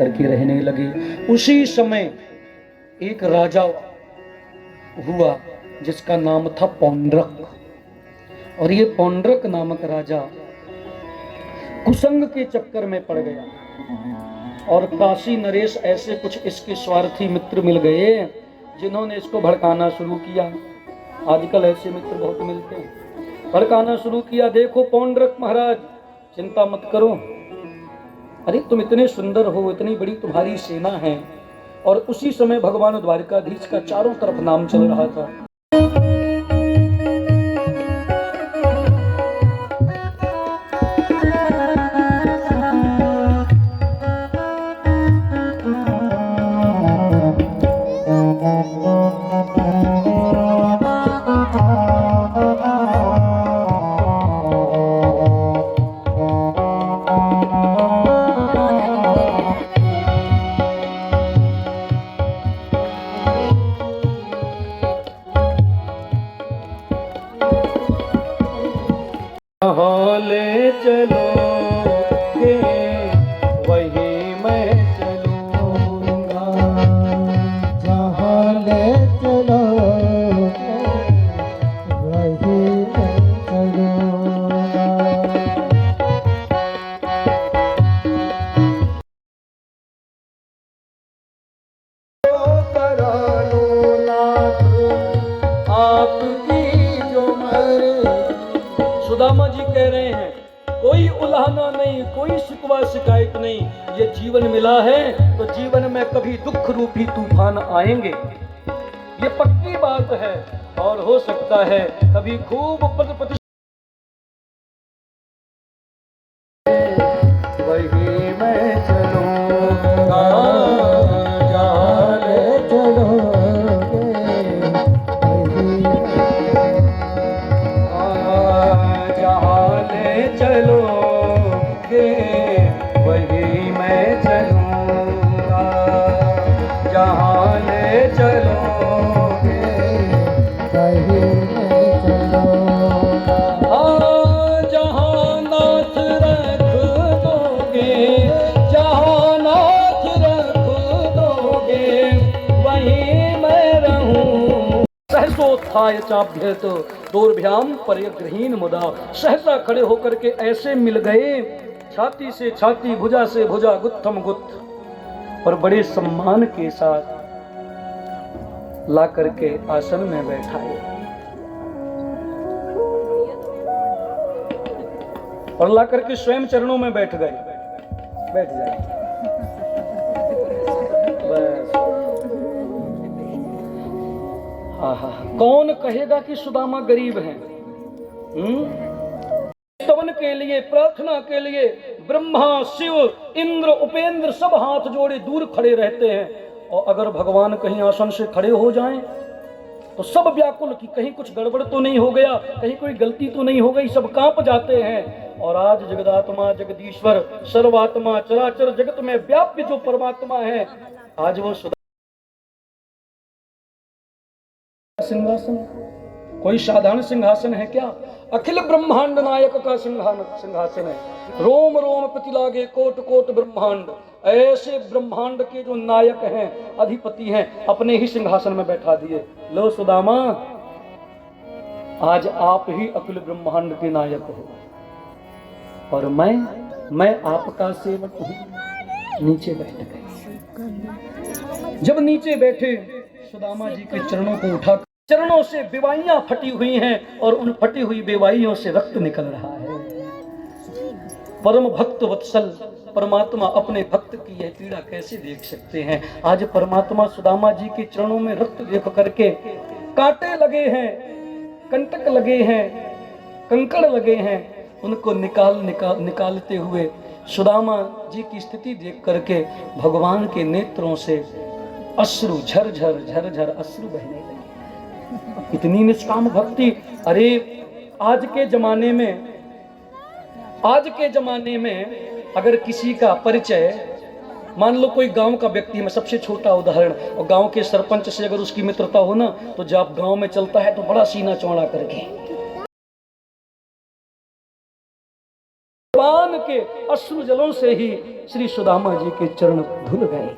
करके रहने लगे। उसी समय एक राजा हुआ जिसका नाम था पौंड्रक, और ये पौंड्रक नामक राजा कुसंग के चक्कर में पड़ गया, और काशी नरेश ऐसे कुछ इसके स्वार्थी मित्र मिल गए जिन्होंने इसको भड़काना शुरू किया। आजकल ऐसे मित्र बहुत मिलते हैं। भड़काना शुरू किया, देखो पौंड्रक महाराज चिंता मत करो, अरे तुम इतने सुंदर हो, इतनी बड़ी तुम्हारी सेना है। और उसी समय भगवान द्वारिकाधीश का चारों तरफ नाम चल रहा था। ले चलोगे वही मैं चलूंगा, जहाँ ले चलोगे वही मैं चलूंगा। करा लो नाथ आपकी जो मर्जी। सुदामा जी कह रहे हैं कोई उलाहना नहीं, कोई शिकवा शिकायत नहीं, ये जीवन मिला है तो जीवन में कभी दुख रूपी तूफान आएंगे, ये पक्की बात है। और हो सकता है कभी खूब पद प्रतिष्ठा वही मैं चलूंगा, जहाँ ले चलोगे चलोगे वही मैं चलूंगा, जहाँ ले चलोगे वही मैं चलूंगा। हाँ जहाँ नाथ रख दोगे, जहाँ नाथ रख दोगे वही मैं रहूं। सहसोत्थाय चाभ्यत दोर्भ्याम परिग्रहीण मुदा। सहसा खड़े होकर के ऐसे मिल गए, छाती से छाती, भुजा से भुजा, गुत्थम गुत्थ, और बड़े सम्मान के साथ ला करके आसन में बैठाए और ला करके स्वयं चरणों में बैठ गए। बैठ जाए बस। कौन कहेगा कि सुदामा गरीब हैं? स्तवन के लिए, प्रार्थना के लिए ब्रह्मा, शिव, इंद्र, उपेंद्र सब हाथ जोड़े दूर खड़े रहते हैं, और अगर भगवान कहीं आसन से खड़े हो जाएं तो सब व्याकुल कि कहीं कुछ गड़बड़ तो नहीं हो गया, कहीं कोई गलती तो नहीं हो गई, सब कांप जाते हैं। और आज जगदात्मा, जगदीश्वर, सर्वात्मा, चराचर जगत में व्याप्य जो परमात्मा है, आज वो सिंहासन कोई साधारण सिंहासन है क्या? अखिल ब्रह्मांड नायक का सिंहासन है। रोम रोम प्रति लागे कोट कोट ब्रह्मांड। ऐसे ब्रह्मांड के जो नायक हैं, अधिपति हैं, अपने ही सिंहासन में बैठा दिए। लो सुदामा, आज आप ही अखिल ब्रह्मांड के नायक हो, और मैं आपका सेवक हूं। नीचे बैठ गए। जब नीचे बैठे, सुदामा जी के चरणों को उठा, चरणों से बेवाइयां फटी हुई हैं और उन फटी हुई बेवाइयों से रक्त निकल रहा है। परम भक्त वत्सल परमात्मा अपने भक्त की यह पीड़ा कैसे देख सकते हैं? आज परमात्मा सुदामा जी के चरणों में रक्त देख करके कांटे लगे हैं, कंटक लगे हैं, कंकड़ लगे हैं, उनको निकालते हुए सुदामा जी की स्थिति देख करके भगवान के नेत्रों से अश्रु झरझर अश्रु बहने लगे। इतनी निष्काम भक्ति। अरे आज के जमाने में अगर किसी का परिचय, मान लो कोई गांव का व्यक्ति, मैं सबसे छोटा उदाहरण, और गांव के सरपंच से अगर उसकी मित्रता हो ना, तो जब गांव में चलता है तो बड़ा सीना चौड़ा करके भगवान के अश्रु जलों से ही श्री सुदामा जी के चरण धुल गए।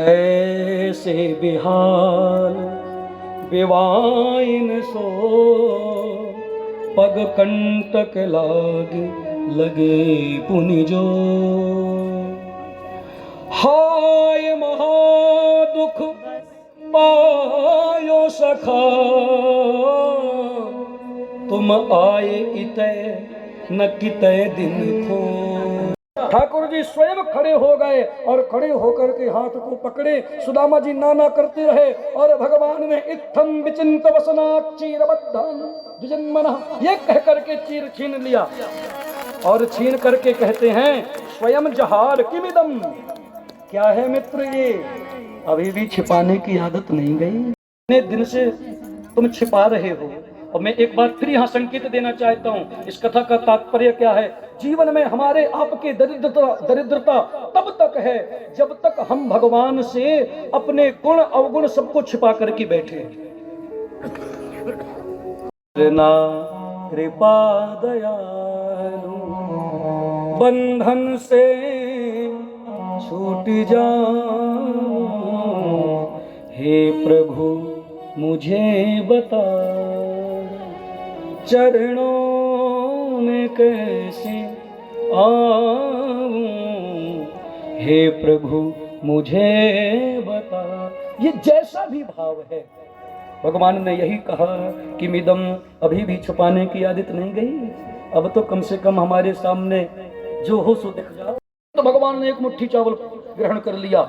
ऐसे बिहाल विवाइन सो पग कंटक लगे पुनि जो। हाय महादुख पायो सखा तुम आए इतय न कितय दिन खो। ठाकुर जी स्वयं खड़े हो गए और खड़े होकर के हाथ को पकड़े। सुदामा जी नाना करते रहे और भगवान ने इत्थम विचिंत वसना चीरबद्धं द्विजन्मनः ये कह करके चीर छीन लिया और छीन करके कहते हैं स्वयं जहार किमिदम, क्या है मित्र ये, अभी भी छिपाने की आदत नहीं गई। इतने दिन से तुम छिपा रहे हो। और मैं एक बार फिर यहाँ संकेत देना चाहता हूँ, इस कथा का तात्पर्य क्या है। जीवन में हमारे आपके दरिद्रता तब तक है जब तक हम भगवान से अपने गुण अवगुण सबको छिपा करके बैठे। कृपा दयालु बंधन से छूट जाऊं, हे प्रभु मुझे बता चरणों में कैसे आऊं, हे प्रभु मुझे बता। ये जैसा भी भाव है भगवान ने यही कहा कि मिदम, अभी भी छुपाने की आदत नहीं गई। अब तो कम से कम हमारे सामने जो हो सो दिख जाओ। तो भगवान ने एक मुट्ठी चावल ग्रहण कर लिया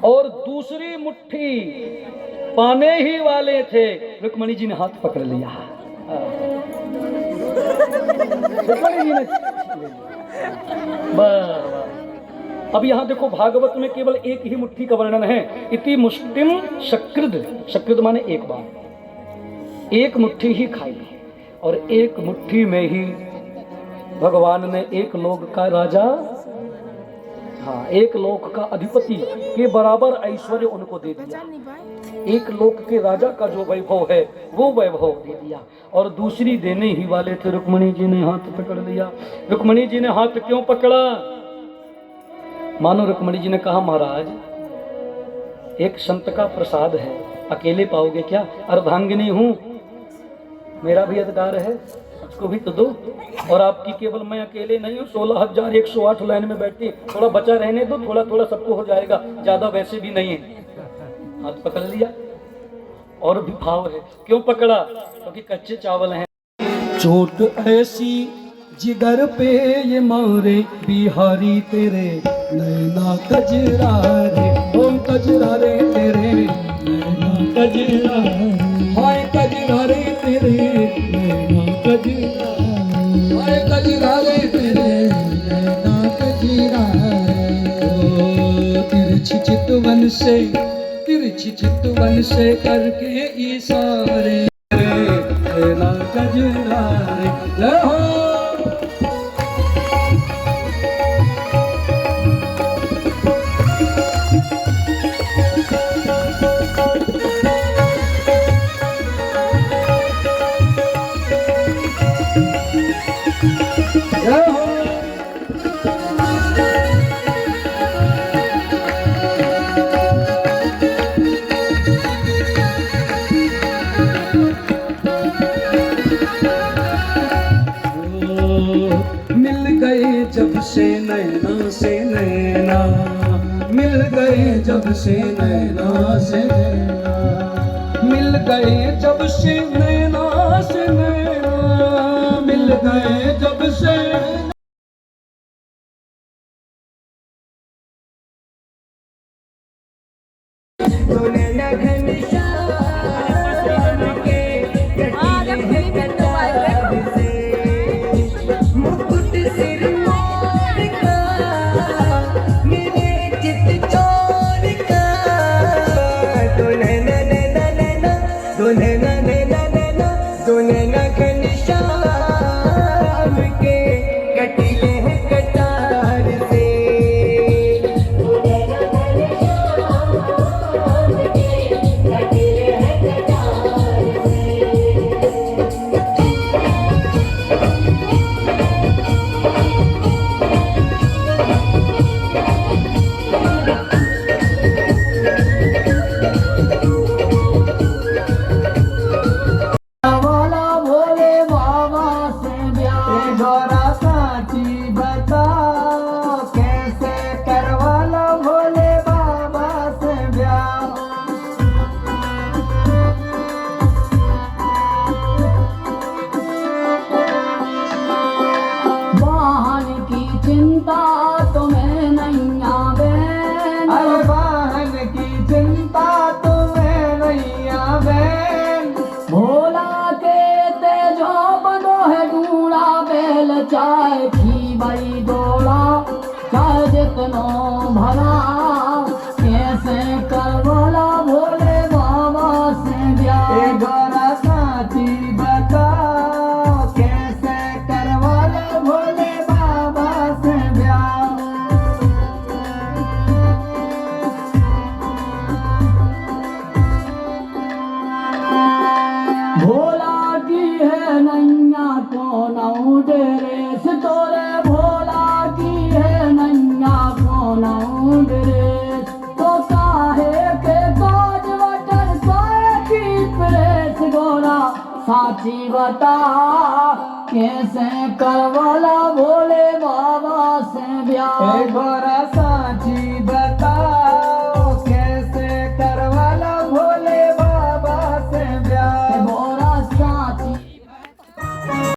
और दूसरी मुट्ठी पाने ही वाले थे, रुक्मणी जी ने हाथ पकड़ लिया। रुक्मणी जी ने अब यहाँ देखो भागवत में केवल एक ही मुट्ठी का वर्णन है। इति मुष्टिम शकृद, शकृद माने एक बार, एक मुट्ठी ही खाई और एक मुट्ठी में ही भगवान ने एक लोक का राजा, हाँ एक लोक का अधिपति के बराबर ऐश्वर्य उनको दे दिया। एक लोक के राजा का जो वैभव है वो वैभव दे दिया और दूसरी देने ही वाले थे। रुक्मणी जी ने हाथ पकड़ लिया। रुक्मणी जी ने हाथ क्यों पकड़ा? मानो रुक्मणी जी ने कहा महाराज एक संत का प्रसाद है, अकेले पाओगे क्या? अर्धांगिनी हूं, मेरा भी अधिकार है, उसको भी तो दो। और आपकी केवल मैं अकेले नहीं हूँ, 16,108 लाइन में बैठी, थोड़ा बचा रहने दो, थोड़ा थोड़ा सबको हो जाएगा, ज्यादा वैसे भी नहीं है। हाथ पकड़ लिया और भी भाव है। क्यों पकड़ा? क्योंकि कच्चे चावल हैं। चोट ऐसी जिगर पे ये मारे बिहारी तेरे नैना कजरा रे, ओम कजरा रे तेरे नैना कजरा, हाय कजरा रे तेरे नैना कजरा, हाय कजरा रे तेरे नैना कजरा। तिरछी चितवन से, तिरछी चितवन से करके इशारे नैना कजरा रे। जब से नैना से नैना मिल गए, जब से नैना से नैना मिल गए, जब से नैना से नैना मिल गए, जब से साची बताओ कैसे करवाला भोले बाबा से ब्याह। वाहन की चिंता तुम्हें नहीं आवे, अरे वाहन की चिंता तुम्हें नहीं आवे। भोला के तेजो बनो है ढूंढा बैल चाहे की बई दौड़ा चाहे जितनो भला कैसे करवाला भोले बाबा से ब्याह। ए गोरा साची बताओ कैसे करवाला भोले बाबा से ब्याह। भोला की है नैया कौन डेरेस तोरे, भोला की है नैया कौन डेरेस। तो काहे के काज वटन काहे की प्रेस गोरा साची बता कैसे करवाला भोले बाबा से ब्याह। ए गोरा साची